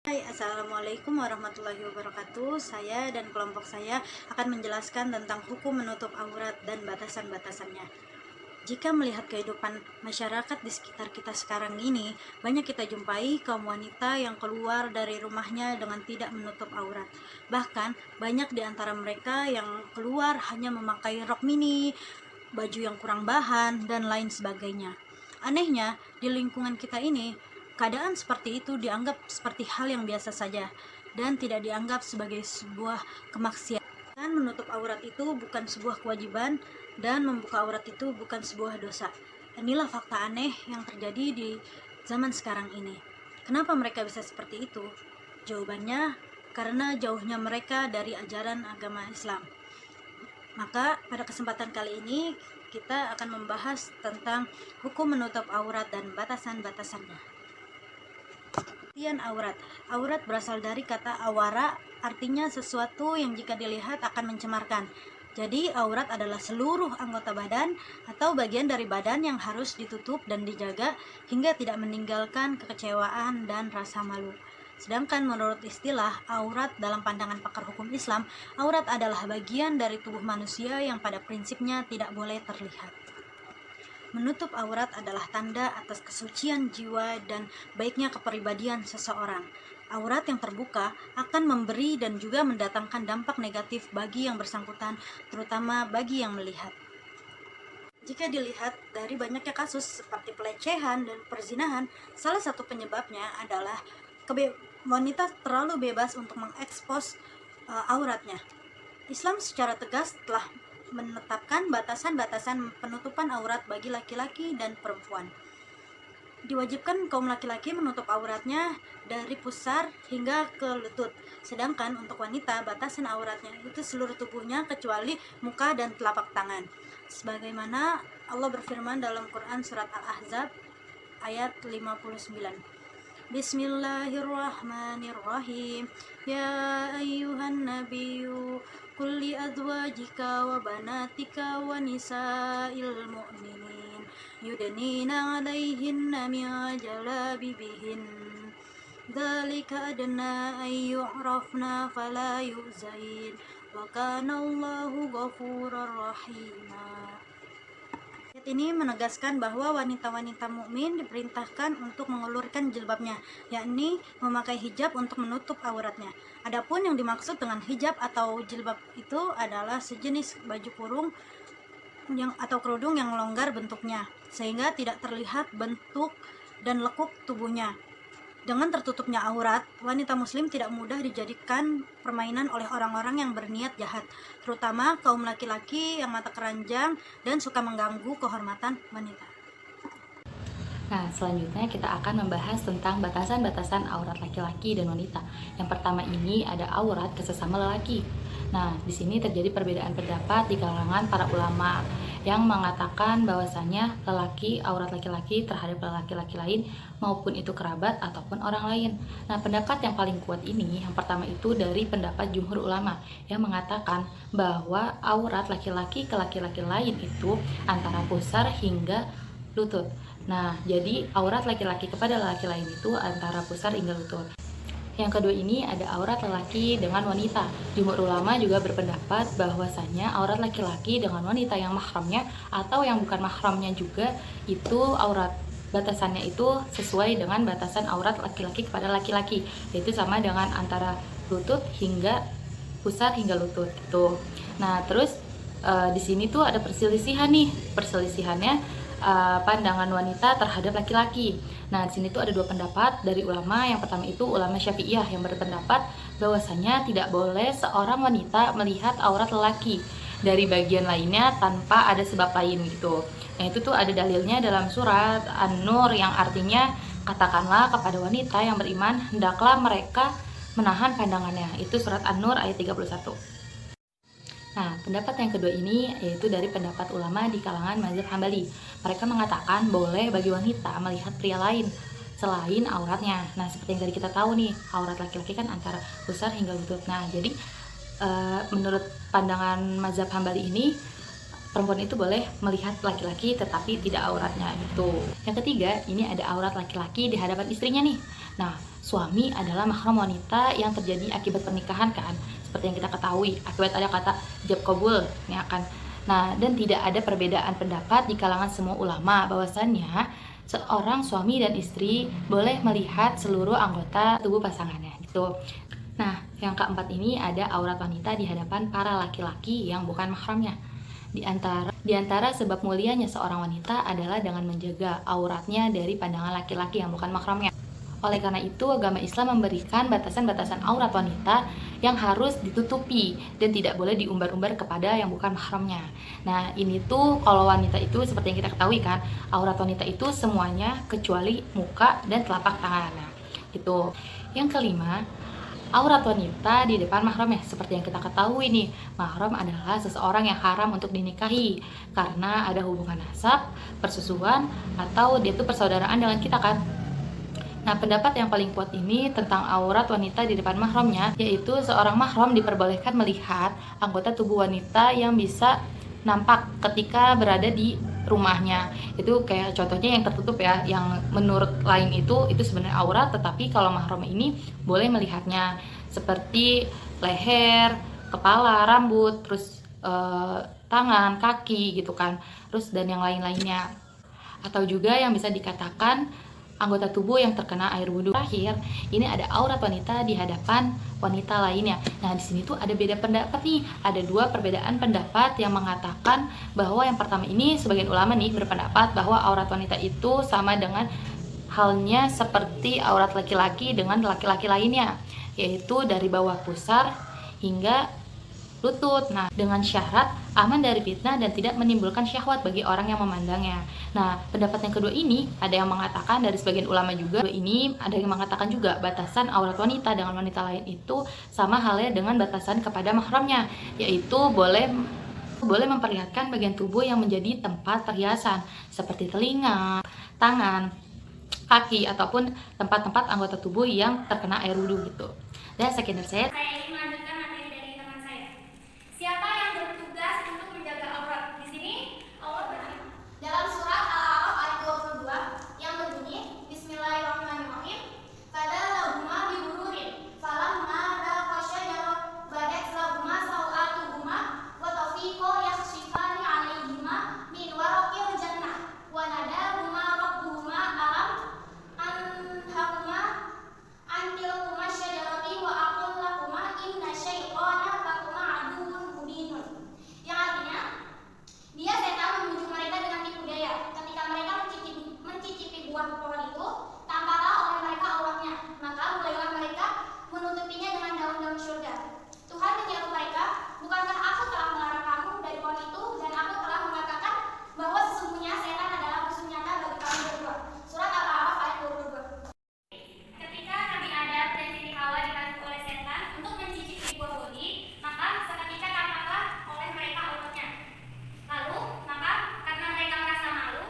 Hai, Assalamualaikum warahmatullahi wabarakatuh. Saya dan kelompok saya akan menjelaskan tentang hukum menutup aurat dan batasan-batasannya. Jika melihat kehidupan masyarakat di sekitar kita sekarang ini, banyak kita jumpai kaum wanita yang keluar dari rumahnya dengan tidak menutup aurat. Bahkan, banyak di antara mereka yang keluar hanya memakai rok mini, baju yang kurang bahan, dan lain sebagainya. Anehnya, di lingkungan kita ini, keadaan seperti itu dianggap seperti hal yang biasa saja dan tidak dianggap sebagai sebuah kemaksiatan. Dan menutup aurat itu bukan sebuah kewajiban dan membuka aurat itu bukan sebuah dosa. Inilah fakta aneh yang terjadi di zaman sekarang ini. Kenapa mereka bisa seperti itu? Jawabannya karena jauhnya mereka dari ajaran agama Islam. Maka pada kesempatan kali ini kita akan membahas tentang hukum menutup aurat dan batasan-batasannya. Pengertian aurat. Aurat berasal dari kata awara, artinya sesuatu yang jika dilihat akan mencemarkan. Jadi aurat adalah seluruh anggota badan atau bagian dari badan yang harus ditutup dan dijaga hingga tidak meninggalkan kekecewaan dan rasa malu. Sedangkan menurut istilah aurat dalam pandangan pakar hukum Islam, aurat adalah bagian dari tubuh manusia yang pada prinsipnya tidak boleh terlihat. Menutup aurat adalah tanda atas kesucian jiwa dan baiknya kepribadian seseorang. Aurat yang terbuka akan memberi dan juga mendatangkan dampak negatif bagi yang bersangkutan, terutama bagi yang melihat. Jika dilihat dari banyaknya kasus seperti pelecehan dan perzinahan, salah satu penyebabnya adalah wanita terlalu bebas untuk mengekspos auratnya. Islam secara tegas telah menetapkan batasan-batasan penutupan aurat bagi laki-laki dan perempuan. Diwajibkan kaum laki-laki menutup auratnya dari pusar hingga ke lutut. Sedangkan untuk wanita, batasan auratnya itu seluruh tubuhnya kecuali muka dan telapak tangan. Sebagaimana Allah berfirman dalam Quran surat Al-Ahzab ayat 59. Bismillahirrahmanirrahim. Ya ayyuhan nabiyyu qul li azwajika wa banatika wa nisa'il mu'minin yudnina 'alaihinna min jalabibihin. Dzalika adna ay yu'rafna fala yu'zain wa kana Allahu ghafurur rahima. Ayat ini menegaskan bahwa wanita-wanita mukmin diperintahkan untuk mengulurkan jilbabnya, yakni memakai hijab untuk menutup auratnya. Adapun yang dimaksud dengan hijab atau jilbab itu adalah sejenis baju kurung atau kerudung yang longgar bentuknya, sehingga tidak terlihat bentuk dan lekuk tubuhnya. Dengan tertutupnya aurat, wanita muslim tidak mudah dijadikan permainan oleh orang-orang yang berniat jahat, terutama kaum laki-laki yang mata keranjang dan suka mengganggu kehormatan wanita. Nah, selanjutnya kita akan membahas tentang batasan-batasan aurat laki-laki dan wanita. Yang pertama ini ada aurat ke sesama lelaki. Nah, di sini terjadi perbedaan pendapat di kalangan para ulama yang mengatakan bahwasanya aurat laki-laki terhadap laki-laki lain maupun itu kerabat ataupun orang lain. Nah, pendapat yang paling kuat ini yang pertama itu dari pendapat jumhur ulama yang mengatakan bahwa aurat laki-laki ke laki-laki lain itu antara pusar hingga lutut. Nah, jadi aurat laki-laki kepada laki lain itu antara pusar hingga lutut. Yang kedua ini ada aurat lelaki dengan wanita. Jumhur ulama juga berpendapat bahwasanya aurat laki-laki dengan wanita yang mahramnya atau yang bukan mahramnya juga itu aurat batasannya itu sesuai dengan batasan aurat laki-laki kepada laki-laki, yaitu sama dengan antara lutut hingga pusar hingga lutut gitu. Nah, terus di sini tuh ada perselisihan nih. Perselisihannya pandangan wanita terhadap laki-laki. Nah, di sini tuh ada dua pendapat dari ulama. Yang pertama itu ulama Syafi'iyah yang berpendapat bahwasanya tidak boleh seorang wanita melihat aurat lelaki dari bagian lainnya tanpa ada sebab lain gitu. Nah, itu tuh ada dalilnya dalam surat An-Nur yang artinya katakanlah kepada wanita yang beriman hendaklah mereka menahan pandangannya. Itu surat An-Nur ayat 31. Nah, pendapat yang kedua ini yaitu dari pendapat ulama di kalangan mazhab Hambali. Mereka mengatakan boleh bagi wanita melihat pria lain selain auratnya. Nah, seperti yang tadi kita tahu nih, aurat laki-laki kan antara pusar hingga lutut. Nah, jadi menurut pandangan mazhab Hambali ini perempuan itu boleh melihat laki-laki tetapi tidak auratnya gitu. Yang ketiga, ini ada aurat laki-laki di hadapan istrinya nih. Nah, suami adalah mahram wanita yang terjadi akibat pernikahan kan, seperti yang kita ketahui, akibat ada kata ijab kabul, ini akan. Nah, dan tidak ada perbedaan pendapat di kalangan semua ulama bahwasannya seorang suami dan istri boleh melihat seluruh anggota tubuh pasangannya gitu. Nah, yang keempat ini ada aurat wanita di hadapan para laki-laki yang bukan mahramnya. Di antara sebab mulianya seorang wanita adalah dengan menjaga auratnya dari pandangan laki-laki yang bukan mahramnya. Oleh karena itu, agama Islam memberikan batasan-batasan aurat wanita yang harus ditutupi dan tidak boleh diumbar-umbar kepada yang bukan mahramnya. Nah, ini tuh kalau wanita itu seperti yang kita ketahui kan, aurat wanita itu semuanya kecuali muka dan telapak tangannya. Gitu. Yang kelima, aurat wanita di depan mahramnya. Seperti yang kita ketahui nih, mahram adalah seseorang yang haram untuk dinikahi karena ada hubungan nasab, persusuan, atau dia tuh persaudaraan dengan kita kan. Nah, pendapat yang paling kuat ini tentang aurat wanita di depan mahramnya, yaitu seorang mahram diperbolehkan melihat anggota tubuh wanita yang bisa nampak ketika berada di rumahnya. Itu kayak contohnya yang tertutup ya, yang menurut lain itu sebenarnya aurat, tetapi kalau mahram ini boleh melihatnya seperti leher, kepala, rambut, terus tangan, kaki gitu kan, terus dan yang lain-lainnya. Atau juga yang bisa dikatakan anggota tubuh yang terkena air wudhu. Terakhir, ini ada aurat wanita di hadapan wanita lainnya. Nah, di sini tuh ada beda pendapat nih. Ada dua perbedaan pendapat yang mengatakan bahwa yang pertama ini sebagian ulama nih berpendapat bahwa aurat wanita itu sama dengan halnya seperti aurat laki-laki dengan laki-laki lainnya, yaitu dari bawah pusar hingga lutut. Nah, dengan syarat aman dari fitnah dan tidak menimbulkan syahwat bagi orang yang memandangnya. Nah, pendapat yang kedua ini ada yang mengatakan dari sebagian ulama juga, ini ada yang mengatakan juga batasan aurat wanita dengan wanita lain itu sama halnya dengan batasan kepada mahramnya, yaitu boleh memperlihatkan bagian tubuh yang menjadi tempat perhiasan seperti telinga, tangan, kaki, ataupun tempat-tempat anggota tubuh yang terkena air wudhu gitu. Dan sekian dari saya. Saya ingin melanjutkan materi dari teman saya. Siapa yang bertugas untuk menjaga aurat? Di sini Allah berfirman dalam surat Al-A'raf ayat 22 yang berbunyi Bismillahirrahmanirrahim. Fadalahuma bibururin falamma raqa syajarah badat lahuma sawatuhuma wa tafiqa yakhshifani 'alaihima min waraqil jannah wa nadahuma rabbuhuma alam anhakuma antilkuma syajarati wa aqul lakuma inna syaitana lakuma aduwwun mubinun. Yang artinya, dia setan membujuk mereka dengan tipu daya. Ketika mereka mencicipi buah pohon itu, tampaklah oleh mereka auratnya. Maka mulailah mereka menutupinya dengan daun-daun surga. Tuhan menyeru mereka, bukankah aku telah melarang kamu dari pohon itu dan aku telah mengatakan bahwa sesungguhnya setan adalah musuh nyata bagi kamu berdua. Surat Al-A'raf ayat 22. Ketika Nabi Adam dan Siti Hawa dibasuh oleh setan untuk mencicipi buah bodi, maka seketika tampaklah oleh mereka auratnya. Lalu, maka karena mereka merasa malu,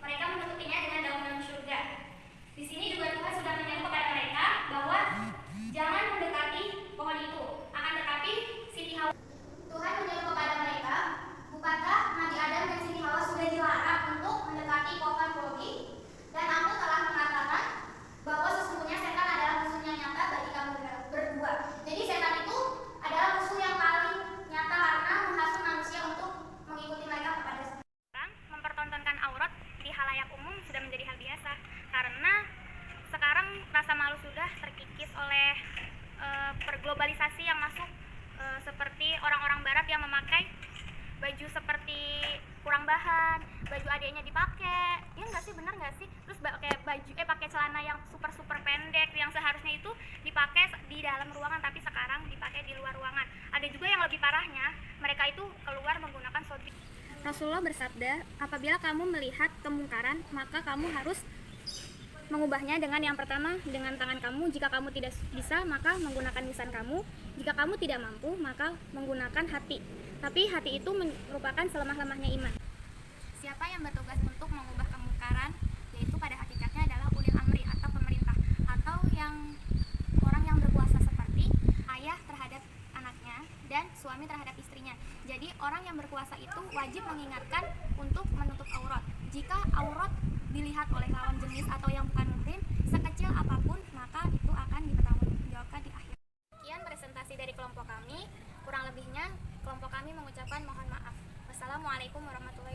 mereka menutupinya dengan daun-daun surga. Di sini juga Tuhan sudah menyeru kepada mereka bahwa jangan mendekati pohon itu. Akan tetapi Siti Hawa, Tuhan menyeru kepada mereka, bukankah Nabi Adam dan Siti Hawa sudah dilarang untuk mendekati pohon bodi? Dan aku telah mengatakan bahwa sesungguhnya setan adalah musuhnya nyata bagi kamu berdua. Jadi setan itu adalah musuh yang paling nyata karena menghasut manusia untuk mengikuti mereka kepada setan. Mempertontonkan aurat di halayak umum sudah menjadi hal biasa karena sekarang rasa malu sudah terkikis oleh perglobalisasi yang masuk, seperti orang-orang barat yang memakai baju seperti kurang bahan, baju adiknya dipakai, ya nggak sih, benar nggak sih? Terus pakai celana yang super pendek yang seharusnya itu dipakai di dalam ruangan tapi sekarang dipakai di luar ruangan. Ada juga yang lebih parahnya, mereka itu keluar menggunakan sodri. Rasulullah bersabda, apabila kamu melihat kemungkaran, maka kamu harus mengubahnya dengan yang pertama dengan tangan kamu. Jika kamu tidak bisa, maka menggunakan lisan kamu. Jika kamu tidak mampu, maka menggunakan hati. Tapi hati itu merupakan selemah-lemahnya iman. Siapa yang bertugas untuk mengubah kemungkaran, yaitu pada hakikatnya adalah ulil amri atau pemerintah, atau orang yang berkuasa seperti ayah terhadap anaknya dan suami terhadap istrinya. Jadi orang yang berkuasa berpuasa itu wajib mengingatkan untuk menutup aurat. Jika aurat dilihat oleh lawan jenis atau yang bukan muhrim, sekecil apapun, maka itu akan dipertanggungjawabkan di akhir. Sekian presentasi dari kelompok kami. Kurang lebihnya, kelompok kami mengucapkan mohon maaf. Wassalamualaikum warahmatullahi wabarakatuh.